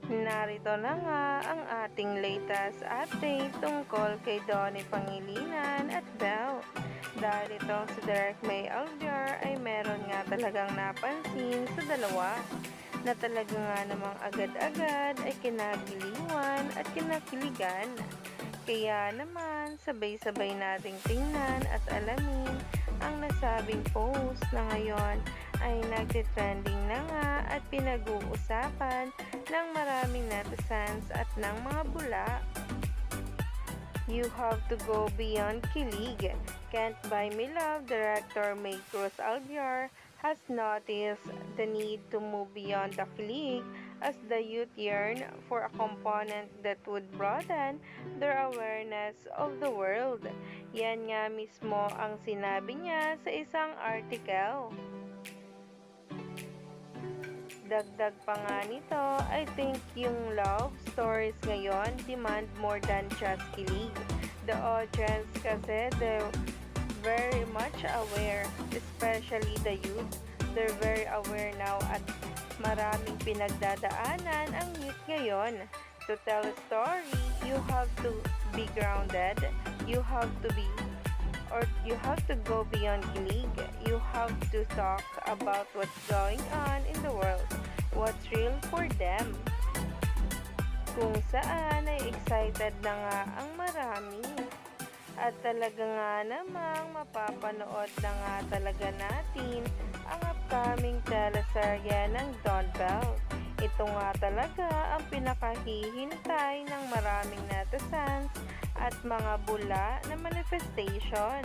Narito na nga ang ating latest update tungkol kay Donnie Pangilinan at Belle. Dahil itong si Derek May Alviar ay meron nga talagang napansin sa dalawa na talaga nga namang agad-agad ay kinagiliwan at kinakiligan. Kaya naman sabay-sabay nating tingnan at alamin ang nasabing post na ngayon ay nagtitrending na nga at pinag-uusapan ng maraming netizens at ng mga bula. You have to go beyond kilig. Can't Buy Me Love director May Cruz Alviar has noticed the need to move beyond the kilig as the youth yearn for a component that would broaden their awareness of the world. Yan nga mismo ang sinabi niya sa isang article. Dagdag pa nga nito, I think yung love stories ngayon demand more than just kilig. The audience kasi they're very much aware, especially the youth. They're very aware now at maraming pinagdadaanan ang youth ngayon. To tell a story, you have to be grounded, you have to go beyond kilig. You have to talk about what's going on in the world, what's real for them. Kung saan ay excited na nga ang marami. At talaga nga namang mapapanood na nga talaga natin ang upcoming teleserye ng Don Bell. Ito nga talaga ang pinakahihintay ng maraming netizens at mga bula na manifestation.